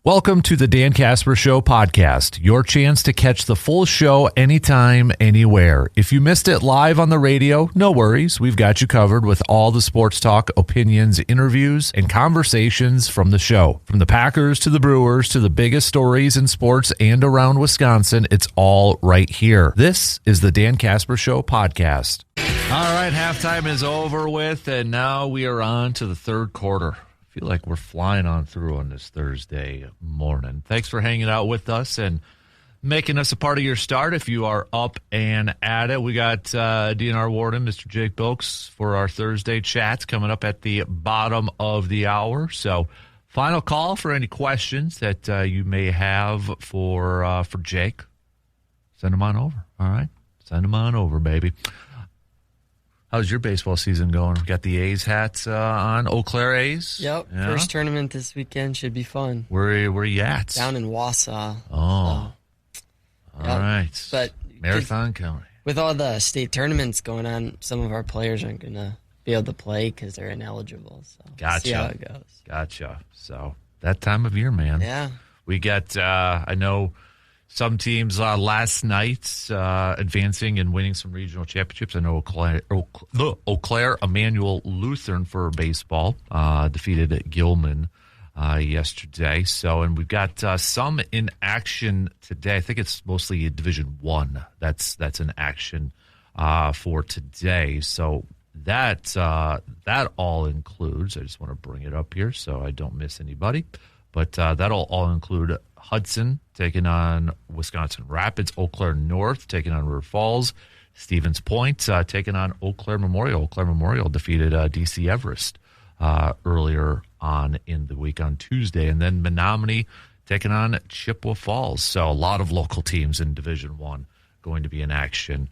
Welcome to the Dan Casper Show podcast, your chance to catch the full show anytime, anywhere. If you missed it live on the radio, no worries. We've got you covered with all the sports talk, opinions, interviews, and conversations from the show. From the Packers to the Brewers to the biggest stories in sports and around Wisconsin, it's all right here. This is the Dan Casper Show podcast. All right, halftime is over with, and now we are on to the third quarter. I feel like we're flying on through on this Thursday morning. Thanks for hanging out with us and making us a part of your start if you are up and at it. We got DNR Warden, Mr. Jake Bolks, for our Thursday chats coming up at the bottom of the hour. So final call for any questions that you may have for Jake. Send them on over, all right? Send them on over, baby. How's your baseball season going? Got the A's hats on, Eau Claire A's? Yep, yeah. First tournament this weekend should be fun. Where you at? Down in Wausau. Oh, all right. But Marathon County. With all the state tournaments going on, some of our players aren't going to be able to play because they're ineligible. So gotcha. See how it goes. Gotcha. So that time of year, man. Yeah. We got, I know, some teams last night advancing and winning some regional championships. I know Eau Claire Emmanuel Lutheran for baseball defeated Gilman yesterday. So, and we've got some in action today. I think it's mostly Division I. That's in action for today. So that all includes. I just want to bring it up here so I don't miss anybody. But that'll all include Hudson taking on Wisconsin Rapids, Eau Claire North taking on River Falls, Stevens Point taking on Eau Claire Memorial. Eau Claire Memorial defeated DC Everest earlier on in the week on Tuesday. And then Menominee taking on Chippewa Falls. So a lot of local teams in Division I going to be in action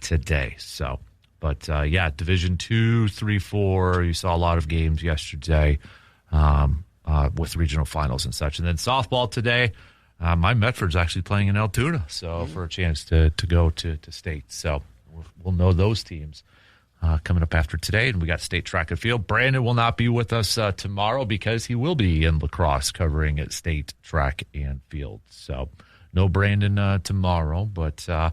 today. So, but yeah, Division 2, 3, 4, you saw a lot of games yesterday. With regional finals and such. And then softball today, my Medford's actually playing in Altoona, so for a chance to go to state. So we'll know those teams coming up after today. And we got state track and field. Brandon will not be with us tomorrow because he will be in La Crosse covering at state track and field. So no Brandon tomorrow, but I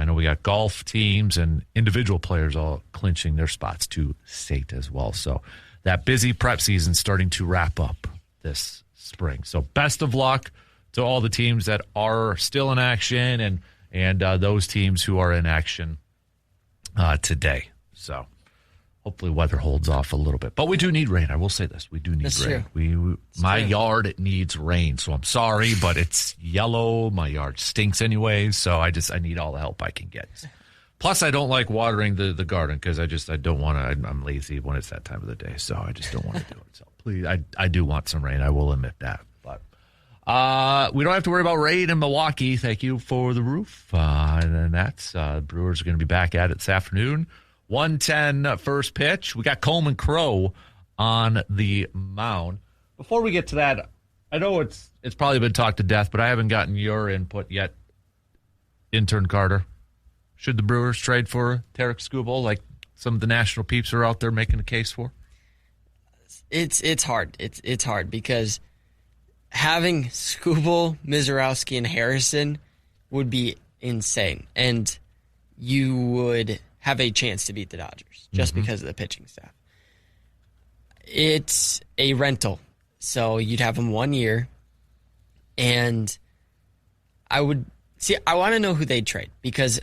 know we got golf teams and individual players all clinching their spots to state as well. So that busy prep season starting to wrap up this spring. So best of luck to all the teams that are still in action and those teams who are in action today. So hopefully weather holds off a little bit. But we do need rain. I will say this. We do need That's rain. True. My yard needs rain, so I'm sorry, but it's yellow. My yard stinks anyway, so I need all the help I can get. Plus, I don't like watering the garden because I don't want to. I'm lazy when it's that time of the day, so I just don't want to do it. So please, I do want some rain. I will admit that. But we don't have to worry about rain in Milwaukee. Thank you for the roof. And then that's Brewers are going to be back at it this afternoon. 1:10 first pitch. We got Coleman Crow on the mound. Before we get to that, I know it's probably been talked to death, but I haven't gotten your input yet. Intern Carter. Should the Brewers trade for Tarek Skubal like some of the national peeps are out there making a case for? It's hard. It's hard because having Skubal, Mizorowski, and Harrison would be insane. And you would have a chance to beat the Dodgers just because of the pitching staff. It's a rental. So you'd have them 1 year. And I want to know who they'd trade because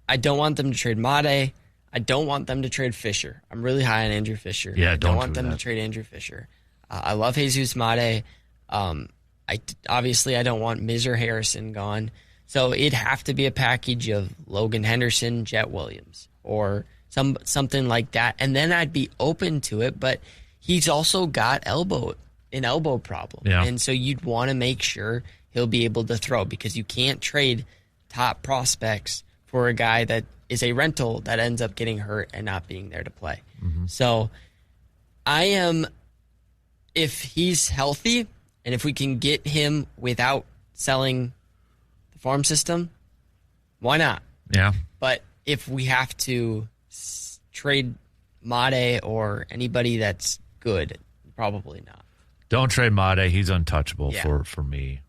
I don't want them to trade Made. I don't want them to trade Fisher. I'm really high on Andrew Fisher. Yeah, I don't want them to trade Andrew Fisher. I love Jesus Made. Obviously, I don't want Miz or Harrison gone. So it'd have to be a package of Logan Henderson, Jet Williams, or something like that. And then I'd be open to it. But he's also got an elbow problem. Yeah. And so you'd want to make sure he'll be able to throw because you can't trade top prospects for a guy that is a rental that ends up getting hurt and not being there to play. So if he's healthy and if we can get him without selling the farm system, why not? Yeah. But if we have to trade Made or anybody that's good, probably not. Don't trade Made. He's untouchable for me.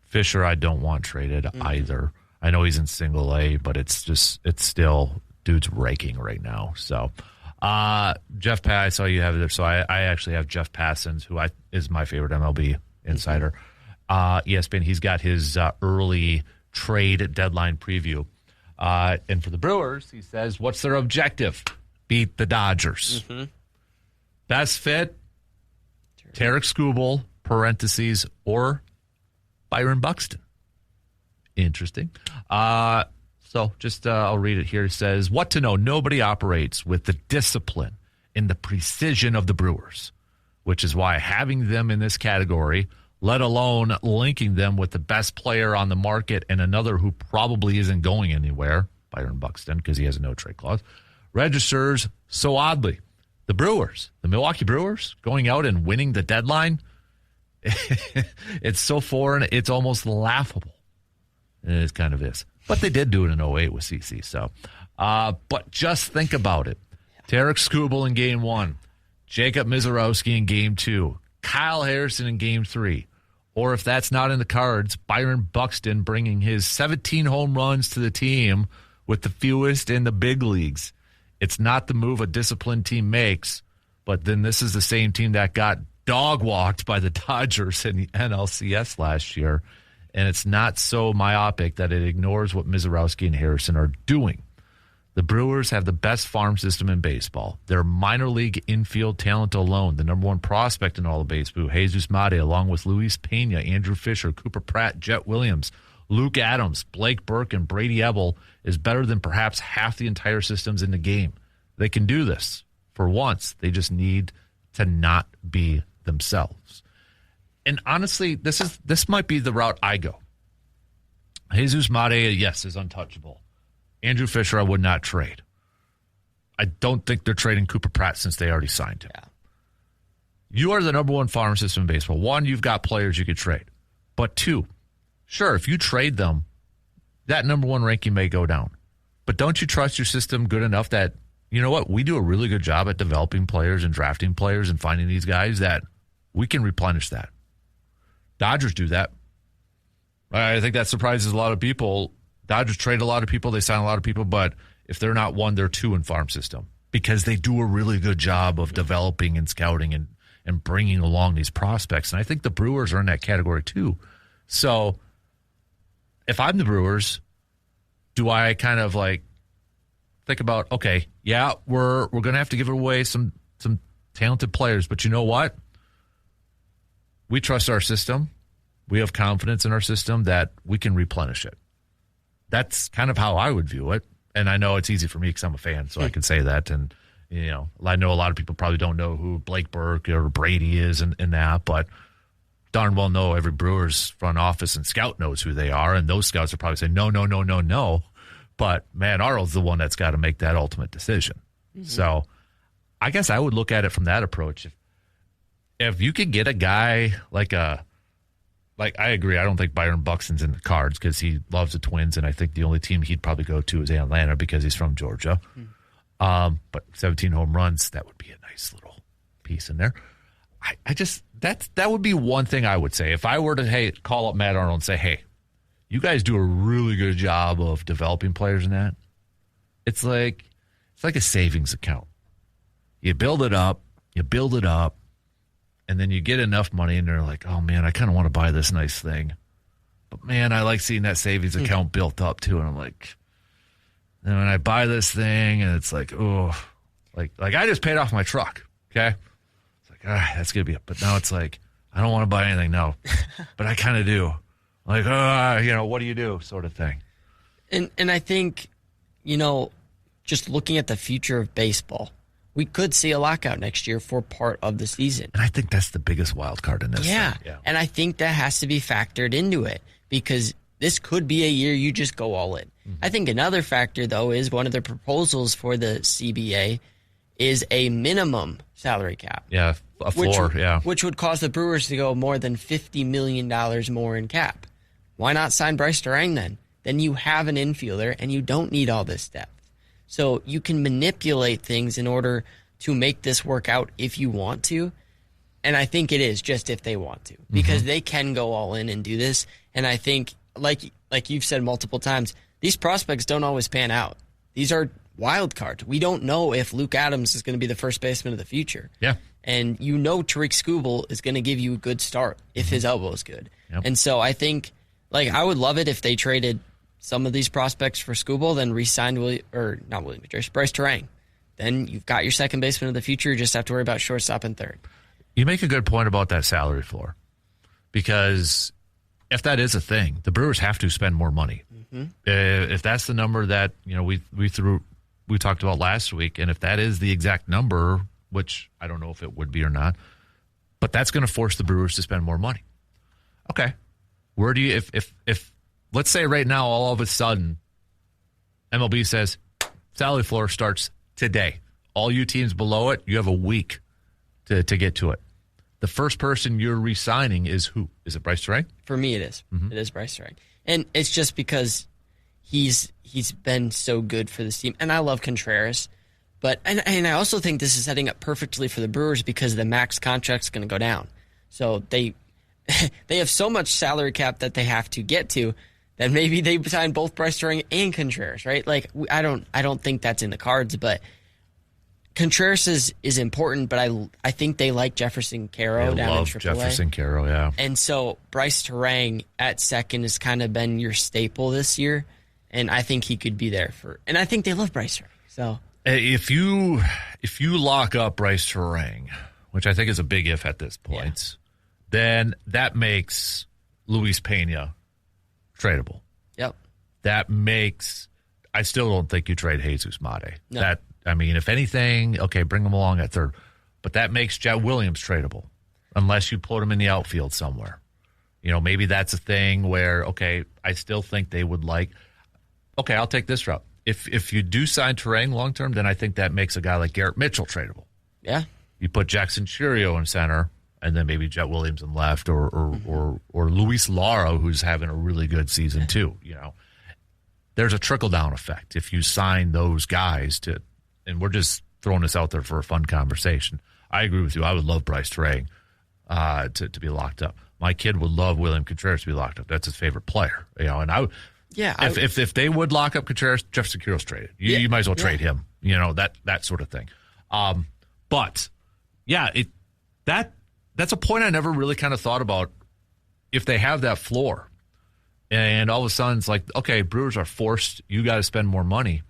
Fisher, I don't want traded either. I know he's in single A, but it's still, dude's raking right now. So, Jeff Pass, I saw you have it there. So I actually have Jeff Passons, who is my favorite MLB insider. ESPN, he's got his early trade deadline preview. And for the Brewers, he says, what's their objective? Beat the Dodgers. Best fit, Tarek Skubal, parentheses, or Byron Buxton. Interesting. So just I'll read it here. It says, what to know, nobody operates with the discipline and the precision of the Brewers, which is why having them in this category, let alone linking them with the best player on the market and another who probably isn't going anywhere, Byron Buxton, because he has a no-trade clause, registers so oddly. The Brewers, the Milwaukee Brewers, going out and winning the deadline, it's so foreign, it's almost laughable. And it kind of is. But they did do it in 08 with CC. So, but just think about it. Tarek Skubal in Game 1, Jacob Mizorowski in Game 2, Kyle Harrison in Game 3. Or if that's not in the cards, Byron Buxton bringing his 17 home runs to the team with the fewest in the big leagues. It's not the move a disciplined team makes, but then this is the same team that got dog-walked by the Dodgers in the NLCS last year, and it's not so myopic that it ignores what Mizorowski and Harrison are doing. The Brewers have the best farm system in baseball. Their minor league infield talent alone, the number one prospect in all of baseball, Jesus Mate, along with Luis Pena, Andrew Fisher, Cooper Pratt, Jet Williams, Luke Adams, Blake Burke, and Brady Ebel, is better than perhaps half the entire systems in the game. They can do this. For once, they just need to not be themselves. And honestly, this might be the route I go. Jesus Mate, yes, is untouchable. Andrew Fisher, I would not trade. I don't think they're trading Cooper Pratt since they already signed him. Yeah. You are the number one farm system in baseball. One, you've got players you could trade. But two, sure, if you trade them, that number one ranking may go down. But don't you trust your system good enough that, you know what, we do a really good job at developing players and drafting players and finding these guys that we can replenish that. Dodgers do that. I think that surprises a lot of people. Dodgers trade a lot of people. They sign a lot of people. But if they're not one, they're two in farm system because they do a really good job of developing and scouting and bringing along these prospects. And I think the Brewers are in that category too. So if I'm the Brewers, do I kind of like think about, okay, yeah, we're going to have to give away some talented players, but you know what? We trust our system. We have confidence in our system that we can replenish it. That's kind of how I would view it. And I know it's easy for me because I'm a fan, so I can say that. And, you know, I know a lot of people probably don't know who Blake Burke or Brady is in that, but darn well know every Brewers front office and scout knows who they are. And those scouts are probably saying, no. But, man, Arnold's the one that's got to make that ultimate decision. Mm-hmm. So I guess I would look at it from that approach. If you could get a guy like I agree, I don't think Byron Buxton's in the cards because he loves the Twins, and I think the only team he'd probably go to is Atlanta because he's from Georgia. But 17 home runs, that would be a nice little piece in there. I just that would be one thing I would say. If I were to call up Matt Arnold and say, hey, you guys do a really good job of developing players in that. It's like a savings account. You build it up, and then you get enough money, and they're like, oh, man, I kind of want to buy this nice thing. But, man, I like seeing that savings account built up, too. And I'm like, and when I buy this thing, and it's like, oh, like I just paid off my truck, okay? It's like, that's going to be it. But now it's like, I don't want to buy anything now. But I kind of do. Like, what do you do sort of thing. And I think, just looking at the future of baseball, we could see a lockout next year for part of the season. And I think that's the biggest wild card in this thing. Yeah. And I think that has to be factored into it because this could be a year you just go all in. Mm-hmm. I think another factor, though, is one of the proposals for the CBA is a minimum salary cap. Yeah, a floor, Which would cause the Brewers to go more than $50 million more in cap. Why not sign Bryce Durang then? Then you have an infielder and you don't need all this depth. So you can manipulate things in order to make this work out if you want to. And I think it is just if they want to, because they can go all in and do this. And I think, like you've said multiple times, these prospects don't always pan out. These are wild cards. We don't know if Luke Adams is going to be the first baseman of the future. Yeah. And Tariq Skubal is going to give you a good start if his elbow is good. Yep. And so I think, I would love it if they traded some of these prospects for Skubal, then re-signed Bryce Terang. Then you've got your second baseman of the future. You just have to worry about shortstop and third. You make a good point about that salary floor, because if that is a thing, the Brewers have to spend more money. If that's the number that we talked about last week, and if that is the exact number, which I don't know if it would be or not, but that's going to force the Brewers to spend more money. Okay, where do you if let's say right now all of a sudden MLB says salary floor starts today. All you teams below it, you have a week to get to it. The first person you're re-signing is who? Is it Bryce Terang? For me, it is. It is Bryce Terang. And it's just because he's been so good for this team. And I love Contreras. But and I also think this is setting up perfectly for the Brewers because the max contract's going to go down. So they have so much salary cap that they have to get to that maybe they sign both Bryce Terang and Contreras, right? I don't think that's in the cards, but Contreras is important, but I think they like Jefferson Caro down in AAA. Jefferson Caro, yeah. And so Bryce Terang at second has kind of been your staple this year, and I think he could be there and I think they love Bryce Terang. So if you lock up Bryce Terang, which I think is a big if at this point, then that makes Luis Pena tradable. Yep. I still don't think you trade Jesus Mate. No. If anything, okay, bring him along at third. But that makes Jet Williams tradable unless you put him in the outfield somewhere. Maybe that's a thing where, okay, I still think they would okay, I'll take this route. If you do sign Terang long-term, then I think that makes a guy like Garrett Mitchell tradable. Yeah. You put Jackson Churio in center, and then maybe Jet Williams in left, or Luis Lara, who's having a really good season too. There's a trickle-down effect if you sign those guys and we're just throwing this out there for a fun conversation. I agree with you. I would love Bryce Terang to be locked up. My kid would love William Contreras to be locked up. That's his favorite player. If they would lock up Contreras, Jefferson Caro's traded. You might as well trade him. That sort of thing. That's a point I never really kind of thought about. If they have that floor, and all of a sudden it's like, okay, Brewers are forced. You got to spend more money.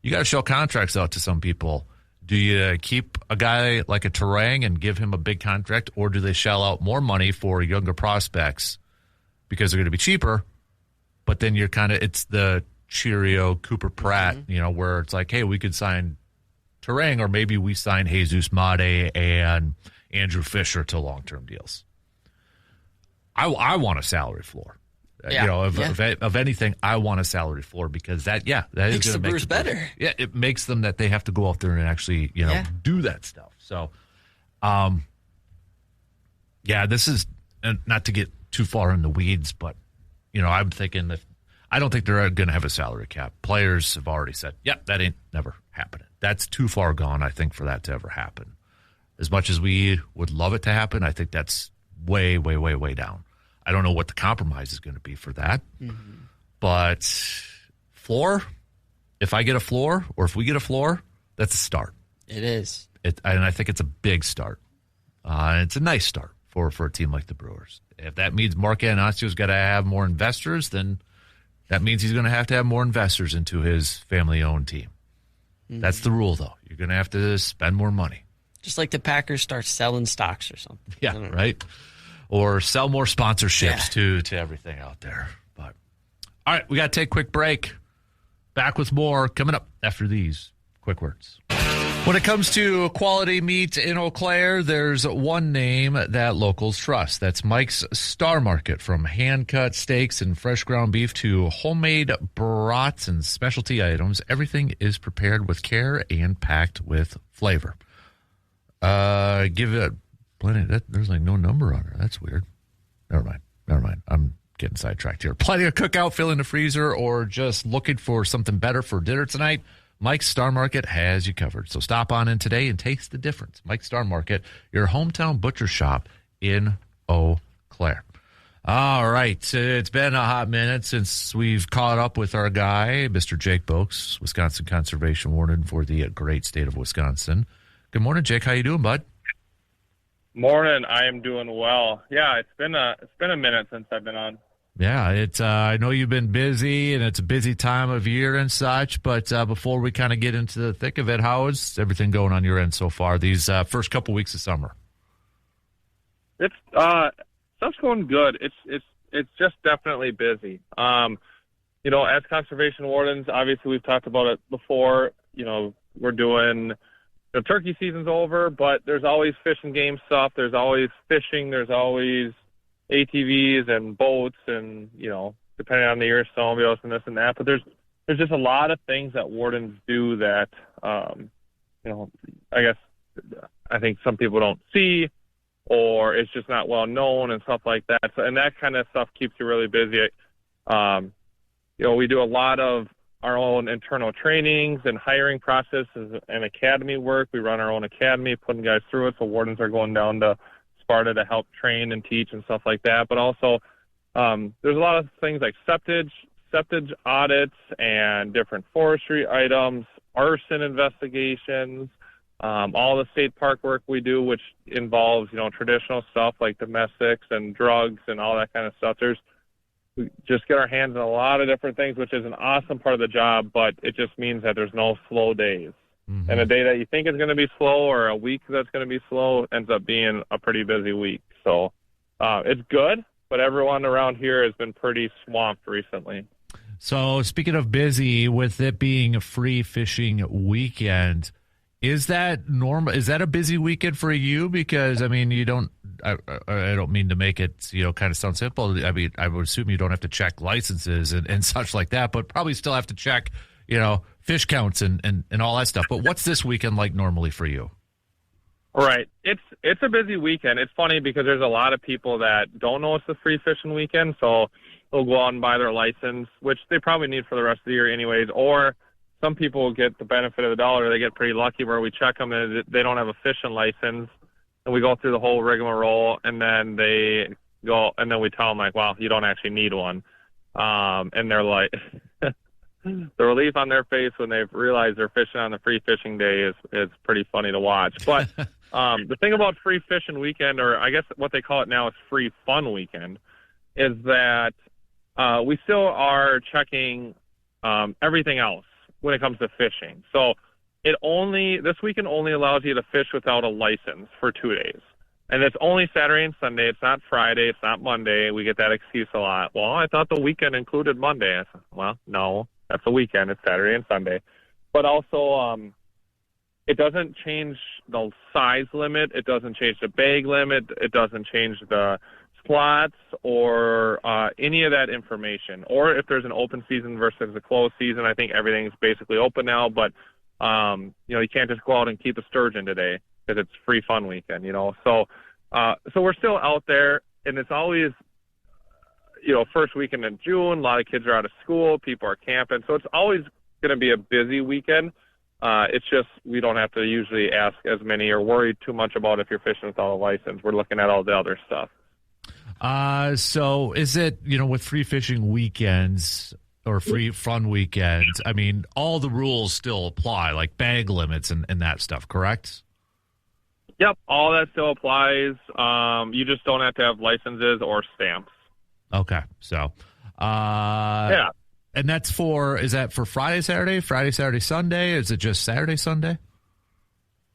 You got to show contracts out to some people. Do you keep a guy like a Terang and give him a big contract, or do they shell out more money for younger prospects because they're going to be cheaper? But then it's the Churio, Cooper Pratt, where it's like, hey, we could sign Terang, or maybe we sign Jesus Mate and Andrew Fisher to long-term deals. I want a salary floor. Of anything, I want a salary floor because that is going to make the Brewers better. Yeah, it makes them that they have to go out there and actually, do that stuff. So, this is not to get too far in the weeds, but I'm thinking I don't think they're going to have a salary cap. Players have already said, that ain't never happening. That's too far gone, I think, for that to ever happen. As much as we would love it to happen, I think that's way, way, way, way down. I don't know what the compromise is going to be for that. But floor, if I get a floor or if we get a floor, that's a start. It is. And I think it's a big start. It's a nice start for a team like the Brewers. If that means Mark Anacio's got to have more investors, then that means he's going to have more investors into his family-owned team. That's the rule, though. You're going to have to spend more money. Just like the Packers start selling stocks or something. Yeah, right? Or sell more sponsorships to everything out there. But all right, we got to take a quick break. Back with more coming up after these quick words. When it comes to quality meat in Eau Claire, there's one name that locals trust. That's Mike's Star Market. From hand-cut steaks and fresh ground beef to homemade brats and specialty items, everything is prepared with care and packed with flavor. Give it plenty. There's no number on her. That's weird. Never mind. I'm getting sidetracked here. Plenty of cookout, fill in the freezer, or just looking for something better for dinner tonight. Mike's Star Market has you covered. So stop on in today and taste the difference. Mike's Star Market, your hometown butcher shop in Eau Claire. All right. It's been a hot minute since we've caught up with our guy, Mr. Jake Bolks, Wisconsin Conservation Warden for the great state of Wisconsin. Good morning, Jake. How you doing, bud? Morning. I am doing well. Yeah, it's been a minute since I've been on. Yeah, it's. I know you've been busy, and it's a busy time of year and such. But before we kind of get into the thick of it, how is everything going on your end so far? These first couple weeks of summer. It's stuff's going good. It's just definitely busy. As conservation wardens, obviously we've talked about it before. We're doing. The turkey season's over, but there's always fish and game stuff. There's always fishing. There's always ATVs and boats, and depending on the year, snowmobiles and this and that. But there's just a lot of things that wardens do that I think some people don't see, or it's just not well known and stuff like that. So, and that kind of stuff keeps you really busy. We do a lot of our own internal trainings and hiring processes and academy work. We run our own academy, putting guys through it. So wardens are going down to Sparta to help train and teach and stuff like that. But also, there's a lot of things like septage audits and different forestry items, arson investigations, all the state park work we do, which involves, traditional stuff like domestics and drugs and all that kind of stuff. We just get our hands on a lot of different things, which is an awesome part of the job, but it just means that there's no slow days. Mm-hmm. And a day that you think is going to be slow or a week that's going to be slow ends up being a pretty busy week. So it's good, but everyone around here has been pretty swamped recently. So speaking of busy, with it being a free fishing weekend, is that normal? Is that a busy weekend for you? Because, I mean, I don't mean to make it, kind of sound simple. I mean, I would assume you don't have to check licenses and such like that, but probably still have to check, fish counts and all that stuff. But what's this weekend like normally for you? Right. It's a busy weekend. It's funny because there's a lot of people that don't know it's a free fishing weekend, so they'll go out and buy their license, which they probably need for the rest of the year anyways, or some people will get the benefit of the dollar. They get pretty lucky where we check them and they don't have a fishing license, and we go through the whole rigmarole, and then they go, and then we tell them, like, well, you don't actually need one. And they're like, the relief on their face when they've realized they're fishing on the free fishing day is pretty funny to watch. But the thing about free fishing weekend, or I guess what they call it now is free fun weekend, is that we still are checking everything else when it comes to fishing. So this weekend only allows you to fish without a license for 2 days. And it's only Saturday and Sunday. It's not Friday. It's not Monday. We get that excuse a lot. Well, I thought the weekend included Monday. I said, well, no, that's the weekend. It's Saturday and Sunday. But also, it doesn't change the size limit. It doesn't change the bag limit. It doesn't change the slots or any of that information. Or if there's an open season versus a closed season, I think everything's basically open now. But, you can't just go out and keep a sturgeon today because it's free fun weekend, So we're still out there, and it's always, first weekend in June. A lot of kids are out of school. People are camping. So it's always going to be a busy weekend. It's just we don't have to usually ask as many or worry too much about if you're fishing without a license. We're looking at all the other stuff. So is it, with free fishing weekends or free fun weekends, I mean, all the rules still apply, like bag limits and that stuff, correct? Yep, all that still applies. You just don't have to have licenses or stamps. Okay, so yeah. And is that for Friday, Saturday, Sunday? Is it just Saturday, Sunday?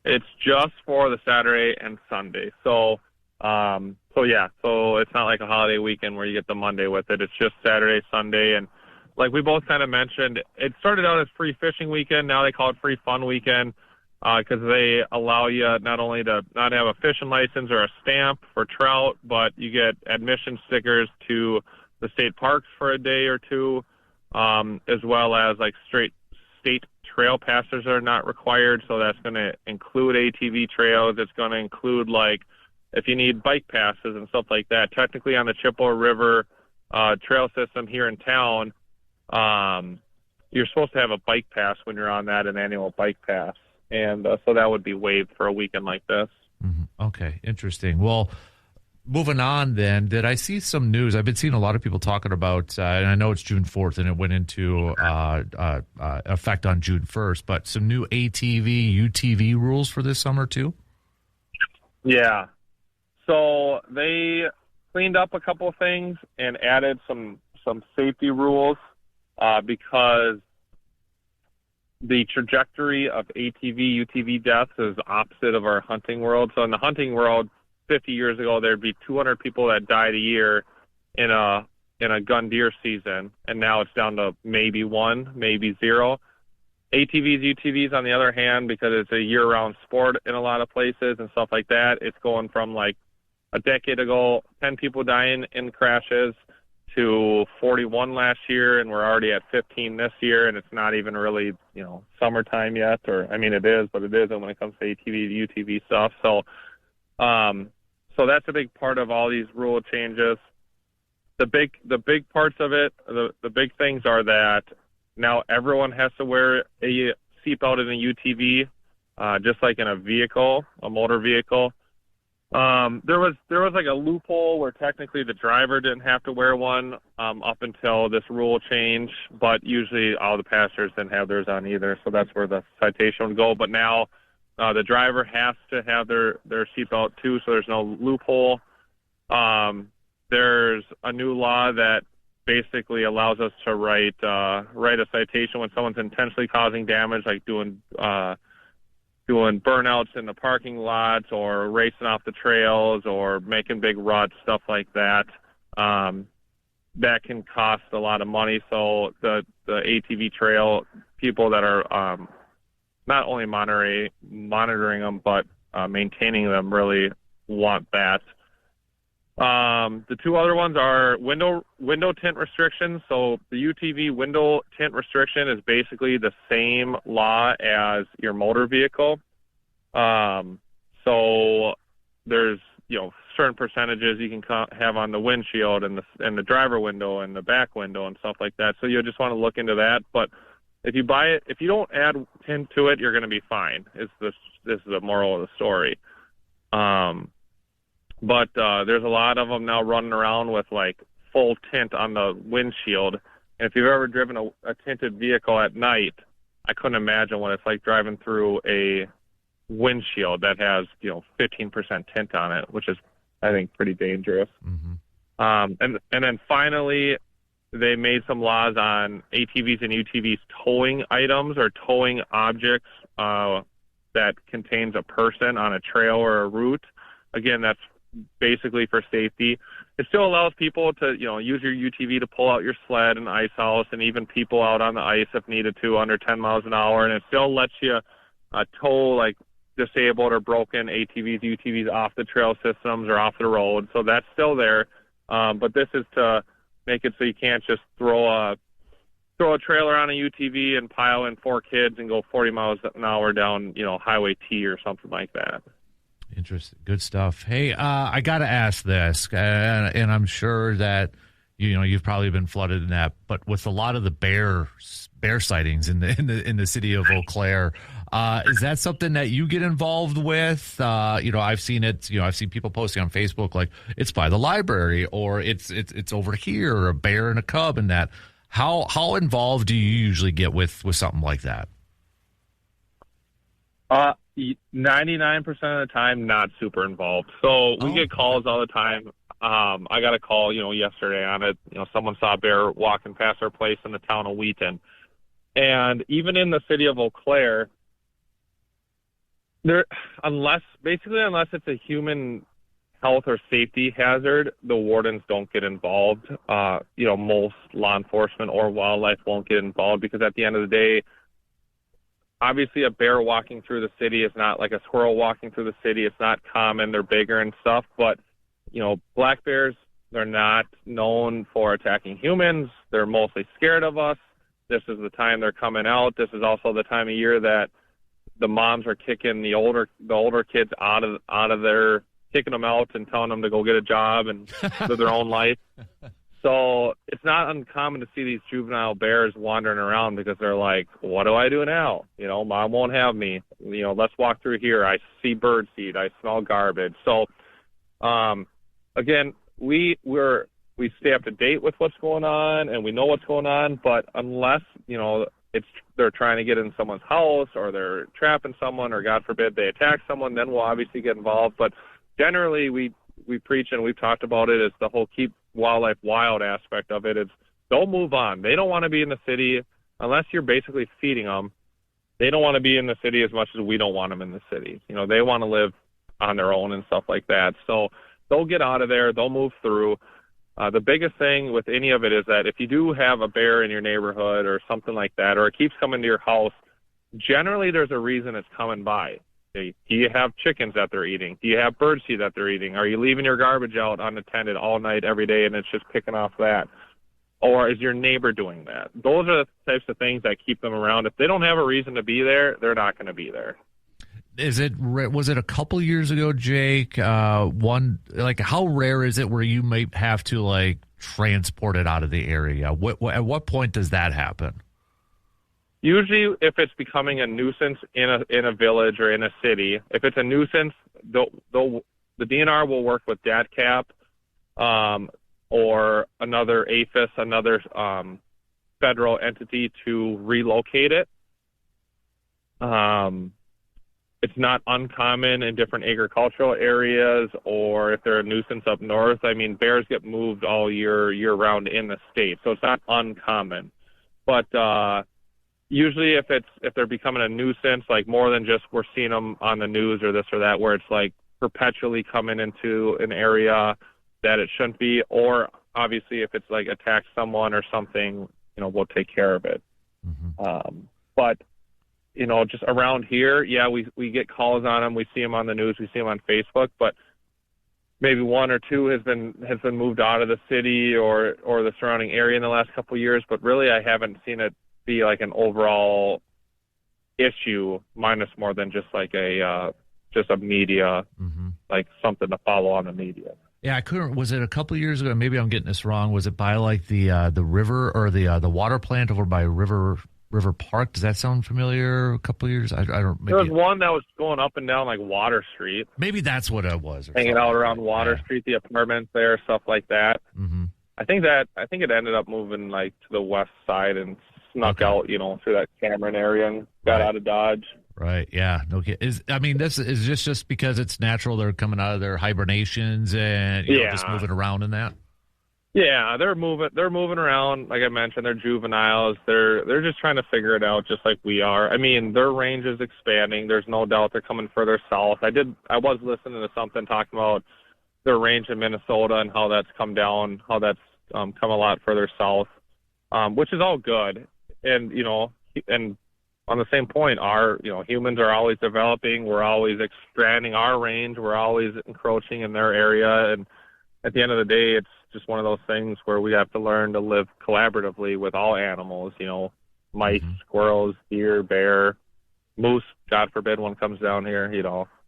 It's just for the Saturday and Sunday. So it's not like a holiday weekend where you get the Monday with it. It's just Saturday, Sunday, and like we both kind of mentioned, it started out as free fishing weekend. Now they call it free fun weekend because they allow you not only to not have a fishing license or a stamp for trout, but you get admission stickers to the state parks for a day or two, as well as like straight state trail passes are not required. So that's going to include ATV trails. It's going to include like if you need bike passes and stuff like that. Technically on the Chippewa River trail system here in town, you're supposed to have a bike pass when you're on that, an annual bike pass. And so that would be waived for a weekend like this. Okay, interesting. Well, moving on then, did I see some news? I've been seeing a lot of people talking about, and I know it's June 4th and it went into effect on June 1st, but some new ATV, UTV rules for this summer too? Yeah. So they cleaned up a couple of things and added some safety rules because the trajectory of ATV, UTV deaths is opposite of our hunting world. So in the hunting world, 50 years ago, there'd be 200 people that died a year in a gun deer season, and now it's down to maybe 1, maybe 0. ATVs, UTVs, on the other hand, because it's a year-round sport in a lot of places and stuff like that, it's going from like a decade ago, 10 people dying in crashes to 41 last year, and we're already at 15 this year, and it's not even really, summertime yet, or, I mean, it is, but it isn't when it comes to ATV, UTV stuff. So that's a big part of all these rule changes. The big parts of it, the big things are that now everyone has to wear a seatbelt in a UTV, just like in a motor vehicle. There was like a loophole where technically the driver didn't have to wear one up until this rule change, but usually all the passengers didn't have theirs on either, so that's where the citation would go. But now the driver has to have their seatbelt too, so there's no loophole. There's a new law that basically allows us to write a citation when someone's intentionally causing damage, like doing burnouts in the parking lots or racing off the trails or making big ruts, stuff like that. That can cost a lot of money. So the ATV trail people that are not only monitoring them, but maintaining them really want that. The two other ones are window tint restrictions. So the UTV window tint restriction is basically the same law as your motor vehicle. So there's certain percentages you can have on the windshield and the driver window and the back window and stuff like that. So you just want to look into that. But if you buy it, if you don't add tint to it, you're going to be fine. This is the moral of the story. But there's a lot of them now running around with like full tint on the windshield. And if you've ever driven a tinted vehicle at night, I couldn't imagine what it's like driving through a windshield that has 15% tint on it, which is, I think, pretty dangerous. Mm-hmm. And then finally, they made some laws on ATVs and UTVs towing items or towing objects that contains a person on a trail or a route. Again, that's basically for safety. It still allows people to, use your UTV to pull out your sled and ice house, and even people out on the ice if needed to under 10 miles an hour. And it still lets you tow like disabled or broken ATVs, UTVs off the trail systems or off the road. So that's still there. But this is to make it so you can't just throw a trailer on a UTV and pile in 4 kids and go 40 miles an hour down, Highway T or something like that. Interesting. Good stuff. Hey, I got to ask this, and I'm sure that you've probably been flooded in that, but with a lot of the bear sightings in the city of Eau Claire, is that something that you get involved with? I've seen it. I've seen people posting on Facebook like it's by the library or it's over here, or a bear and a cub, and that. How involved do you usually get with something like that? 99% of the time, not super involved. So we get calls all the time. I got a call, yesterday on it. Someone saw a bear walking past our place in the town of Wheaton. And even in the city of Eau Claire, unless it's a human health or safety hazard, the wardens don't get involved. Most law enforcement or wildlife won't get involved because at the end of the day, obviously a bear walking through the city is not like a squirrel walking through the city. It's not common. They're bigger and stuff. But, black bears, they're not known for attacking humans. They're mostly scared of us. This is the time they're coming out. This is also the time of year that the moms are kicking the older kids out of their, kicking them out and telling them to go get a job and live their own life. So it's not uncommon to see these juvenile bears wandering around because they're like, what do I do now? Mom won't have me. Let's walk through here. I see bird seed. I smell garbage. So, again, we stay up to date with what's going on and we know what's going on. But unless, they're trying to get in someone's house or they're trapping someone or, God forbid, they attack someone, then we'll obviously get involved. But generally, we preach and we've talked about it as the whole keep wildlife wild aspect of it. It's don't move on. They don't want to be in the city unless you're basically feeding them. They don't want to be in the city as much as we don't want them in the city. They want to live on their own and stuff like that. So they'll get out of there. They'll move through. The biggest thing with any of it is that if you do have a bear in your neighborhood or something like that, or it keeps coming to your house, generally there's a reason it's coming by. Do you have chickens that they're eating? Do you have bird seed that they're eating? Are you leaving your garbage out unattended all night, every day, and it's just picking off that? Or is your neighbor doing that? Those are the types of things that keep them around. If they don't have a reason to be there, they're not going to be there. Was it a couple years ago, Jake? How rare is it where you may have to transport it out of the area? At what point does that happen? Usually, if it's becoming a nuisance in a village or in a city, if it's a nuisance, the DNR will work with DATCAP or another APHIS, another federal entity to relocate it. It's not uncommon in different agricultural areas, or if they're a nuisance up north. I mean, bears get moved all year round in the state, so it's not uncommon. But usually if they're becoming a nuisance, like more than just we're seeing them on the news or this or that, where it's like perpetually coming into an area that it shouldn't be, or obviously if it's like attacks someone or something, we'll take care of it. Mm-hmm. But just around here, yeah, we get calls on them. We see them on the news. We see them on Facebook, but maybe one or two has been moved out of the city or the surrounding area in the last couple of years. But really, I haven't seen it be like an overall issue, minus more than just like a media, mm-hmm. like something to follow on the media. Yeah, I couldn't. Was it a couple of years ago? Maybe I'm getting this wrong. Was it by like the river or the water plant over by River Park? Does that sound familiar? A couple of years? I don't. Maybe. There was one that was going up and down like Water Street. Maybe that's what it was. Hanging out around Water Street, the apartments there, stuff like that. Mm-hmm. I think it ended up moving like to the west side and snuck out, through that Cameron area and got out of Dodge. Right. Yeah. No. This is just because it's natural. They're coming out of their hibernations and just moving around in that. Yeah, they're moving around. Like I mentioned, they're juveniles. They're just trying to figure it out, just like we are. I mean, their range is expanding. There's no doubt they're coming further south. I was listening to something talking about their range in Minnesota and how that's come down, how that's come a lot further south, which is all good. And and on the same point, humans are always developing. We're always expanding our range. We're always encroaching in their area. And at the end of the day, it's just one of those things where we have to learn to live collaboratively with all animals, mice, mm-hmm. squirrels, deer, bear, moose, God forbid one comes down here,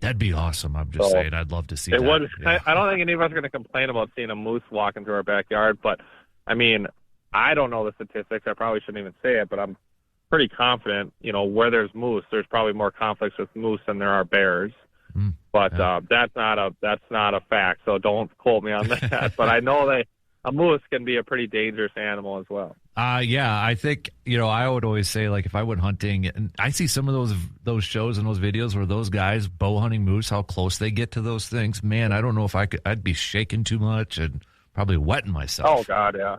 That'd be awesome. I'm just saying, I'd love to see that. Yeah. I don't think any of us are going to complain about seeing a moose walking through our backyard, but, I mean, I don't know the statistics. I probably shouldn't even say it, but I'm pretty confident, where there's moose, there's probably more conflicts with moose than there are bears. But that's not a fact, so don't quote me on that. But I know that a moose can be a pretty dangerous animal as well. Yeah, I think I would always say, like, if I went hunting, and I see some of those shows and those videos where those guys bow hunting moose, how close they get to those things. Man, I don't know if I'd be shaking too much and probably wetting myself. Oh God, yeah,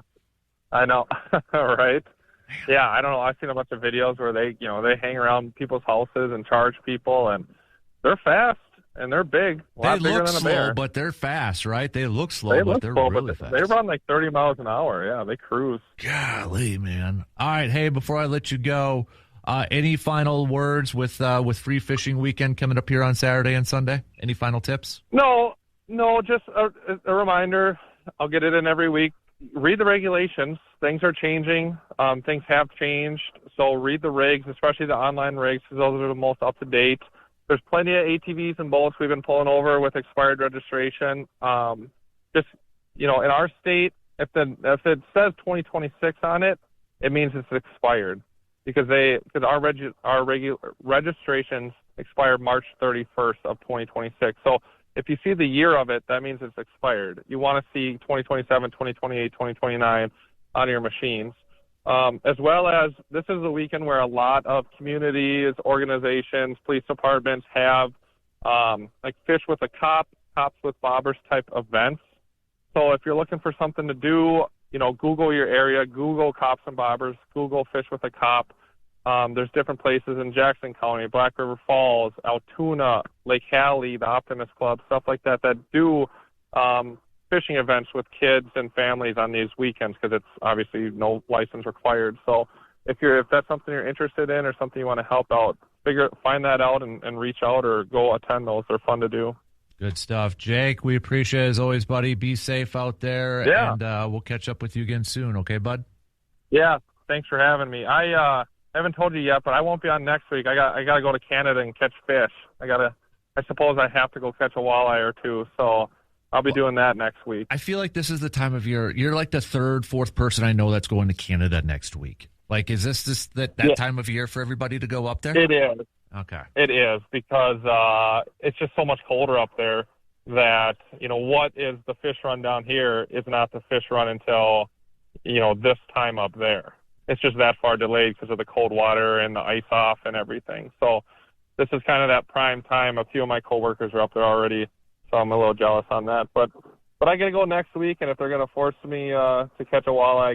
I know, right? Yeah, I don't know. I've seen a bunch of videos where they hang around people's houses and charge people, and they're fast. And they're big, a lot bigger than a bear. Slow, but they're fast, right? They look slow, but they're really fast. They run like 30 miles an hour. Yeah, they cruise. Golly, man. All right, hey, before I let you go, any final words with Free Fishing Weekend coming up here on Saturday and Sunday? Any final tips? No, just a reminder. I'll get it in every week. Read the regulations. Things are changing. Things have changed. So read the regs, especially the online regs, because those are the most up-to-date. There's plenty of ATVs and boats we've been pulling over with expired registration. In our state, if it says 2026 on it, it means it's expired because our regular registrations expire March 31st of 2026. So if you see the year of it, that means it's expired. You want to see 2027, 2028, 2029 on your machines. As well as this is a weekend where a lot of communities, organizations, police departments have like Fish with a Cop, Cops with Bobbers type events. So if you're looking for something to do, Google your area, Google Cops and Bobbers, Google Fish with a Cop. There's different places in Jackson County, Black River Falls, Altoona, Lake Hallie, the Optimist Club, stuff like that do fishing events with kids and families on these weekends because it's obviously no license required. So if that's something you're interested in or something you want to help out, find that out and reach out or go attend those. They're fun to do. Good stuff. Jake, we appreciate it as always, buddy. Be safe out there, and we'll catch up with you again soon. Okay, bud? Yeah, thanks for having me. I haven't told you yet, but I won't be on next week. I got to go to Canada and catch fish. I suppose I have to go catch a walleye or two, so I'll be doing that next week. I feel like this is the time of year. You're like the third, fourth person I know that's going to Canada next week. Like, is this that time of year for everybody to go up there? It is. Okay. It is because it's just so much colder up there that, what is the fish run down here is not the fish run until, this time up there. It's just that far delayed because of the cold water and the ice off and everything. So this is kind of that prime time. A few of my coworkers are up there already, so I'm a little jealous on that. But I got to go next week, and if they're going to force me to catch a walleye,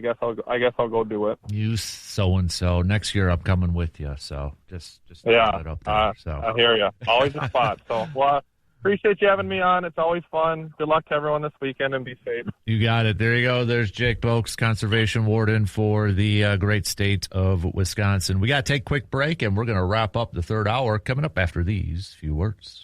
I guess I'll go do it. You so-and-so. Next year I'm coming with you, so just yeah, it up there, so. I hear you. Always a spot. So, appreciate you having me on. It's always fun. Good luck to everyone this weekend, and be safe. You got it. There you go. There's Jake Bolks, Conservation Warden for the great state of Wisconsin. We got to take a quick break, and we're going to wrap up the third hour coming up after these few words.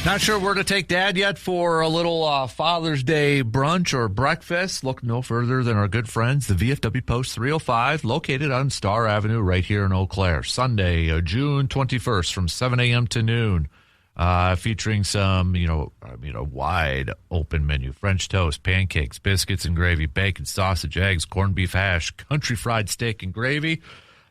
Not sure where to take Dad yet for a little Father's Day brunch or breakfast. Look no further than our good friends, the VFW Post 305, located on Star Avenue right here in Eau Claire. Sunday, June 21st from 7 a.m. to noon. Featuring some, a wide open menu: French toast, pancakes, biscuits and gravy, bacon, sausage, eggs, corned beef hash, country fried steak and gravy.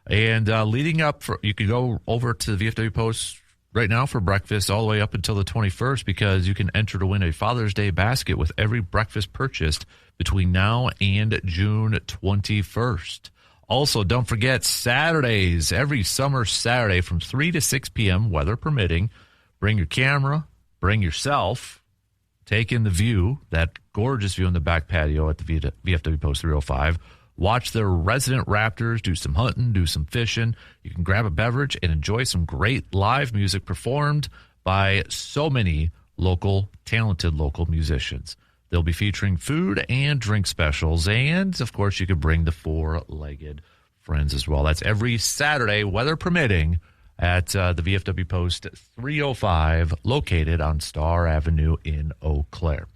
And leading up, you can go over to the VFW Post right now for breakfast all the way up until the 21st, because you can enter to win a Father's Day basket with every breakfast purchased between now and June 21st. Also, don't forget Saturdays, every summer Saturday from 3 to 6 p.m., weather permitting. Bring your camera, bring yourself, take in the view, that gorgeous view in the back patio at the VFW Post 305. Watch the resident Raptors, do some hunting, do some fishing. You can grab a beverage and enjoy some great live music performed by so many talented local musicians. They'll be featuring food and drink specials, and, of course, you could bring the four-legged friends as well. That's every Saturday, weather permitting, at the VFW Post 305, located on Star Avenue in Eau Claire.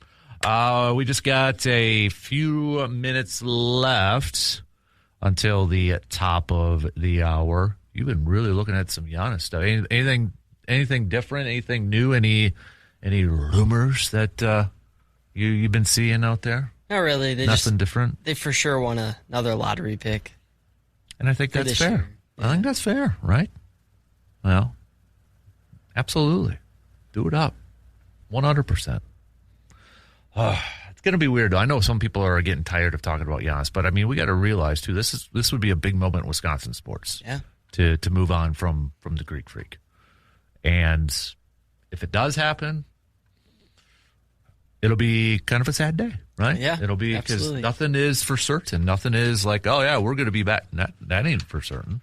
We just got a few minutes left until the top of the hour. You've been really looking at some Giannis stuff. Anything different? Anything new? Any rumors that you've been seeing out there? Not really. Nothing different? They for sure want another lottery pick. And I think that's fair. Year. Yeah. I think that's fair, right? Well, absolutely. Do it up. 100%. It's going to be weird. I know some people are getting tired of talking about Giannis, but I mean, we got to realize too, this would be a big moment in Wisconsin sports. Yeah. To move on from the Greek Freak. And if it does happen, it'll be kind of a sad day, right? Yeah. It'll be, because nothing is for certain. Nothing is like, oh yeah, we're going to be back. That ain't for certain.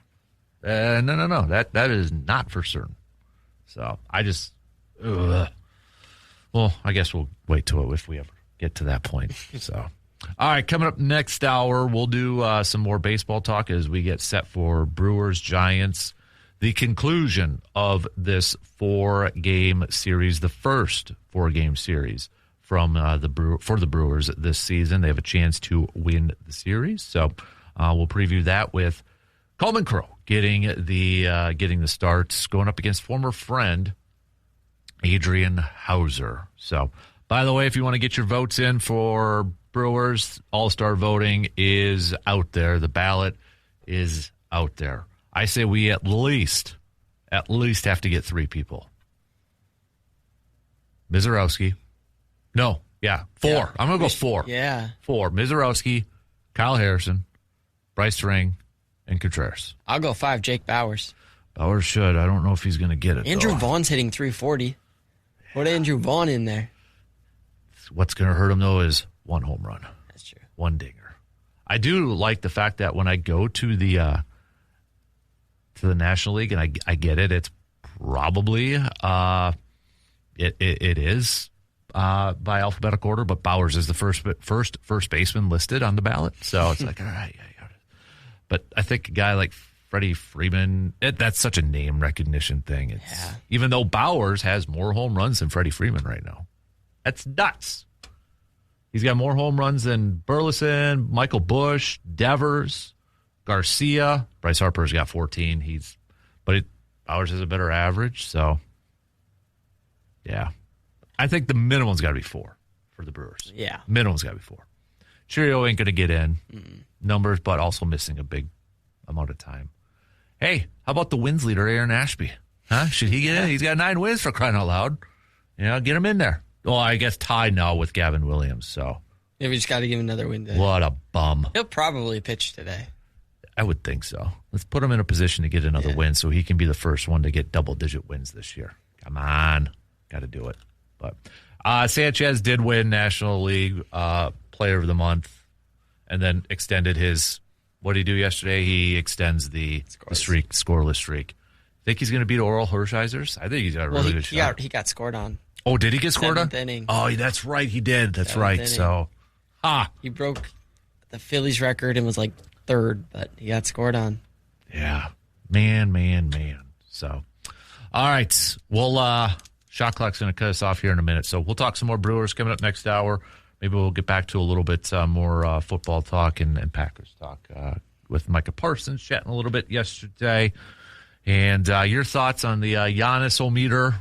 No. That is not for certain. So I just, well, I guess we'll wait till if we ever get to that point. So, all right, coming up next hour, we'll do some more baseball talk as we get set for Brewers Giants, the conclusion of this 4-game series, the first 4-game series from for the Brewers this season. They have a chance to win the series, so we'll preview that with Coleman Crow getting the starts, going up against former friend Adrian Hauser. So, by the way, if you want to get your votes in for Brewers. All-star voting is out there. The ballot is out there. I say we at least have to get 3 people. Mizorowski. No, yeah, 4. Yeah. I'm going to go 4. Yeah. 4. Mizorowski, Kyle Harrison, Bryce Ring, and Contreras. I'll go 5, Jake Bowers. Bowers should. I don't know if he's going to get it, Andrew though. Vaughn's hitting 340. Put Andrew Vaughn in there. What's going to hurt him, though, is 1 home run. That's true. 1 dinger. I do like the fact that when I go to the National League, and I get it, it's probably it is by alphabetical order, but Bowers is the first baseman listed on the ballot. So it's like, all right, yeah. But I think a guy like Freddie Freeman, that's such a name recognition thing. Even though Bowers has more home runs than Freddie Freeman right now. That's nuts. He's got more home runs than Burleson, Michael Bush, Devers, Garcia. Bryce Harper's got 14. Bowers has a better average, so yeah. I think the minimum's got to be 4 for the Brewers. Yeah. Minimum's got to be 4. Cheerio ain't going to get in numbers, but also missing a big amount of time. Hey, how about the wins leader, Aaron Ashby? Huh? Should he get in? He's got 9 wins for crying out loud. Get him in there. Well, I guess tied now with Gavin Williams, so. Yeah, we just got to give him another win today. What a bum. He'll probably pitch today. I would think so. Let's put him in a position to get another win so he can be the first one to get double-digit wins this year. Come on. Got to do it. But Sanchez did win National League Player of the Month and then extended his, what did he do yesterday? He extends the scoreless streak. Think he's going to beat Oral Hershiser's? I think he's got a really good shot. He got scored on. Oh, did he get scored on? 7th inning. Oh, that's right. He did. That's right. Inning. So, he broke the Phillies record and was like 3rd, but he got scored on. Yeah. Man. So, all right. Well, shot clock's going to cut us off here in a minute. So we'll talk some more Brewers coming up next hour. Maybe we'll get back to a little bit more football talk and Packers talk with Micah Parsons chatting a little bit yesterday. And your thoughts on the Giannis-o-meter,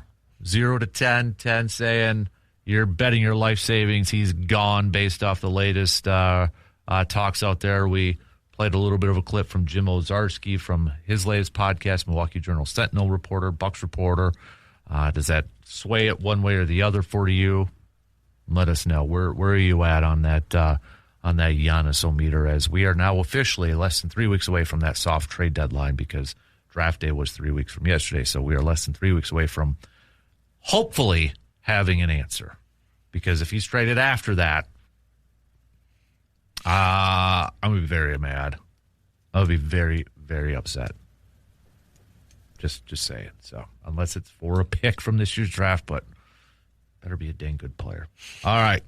0 to 10, 10 saying you're betting your life savings. He's gone based off the latest talks out there. We played a little bit of a clip from Jim Ozarski from his latest podcast, Milwaukee Journal Sentinel reporter, Bucks reporter. Does that sway it one way or the other for you? Let us know. Where are you at on that Giannis-o-meter, as we are now officially less than 3 weeks away from that soft trade deadline, because draft day was 3 weeks from yesterday. So we are less than 3 weeks away from hopefully having an answer. Because if he's traded after that, I'm going to be very mad. I'll be very, very upset. Just saying. So unless it's for a pick from this year's draft, but better be a dang good player. All right.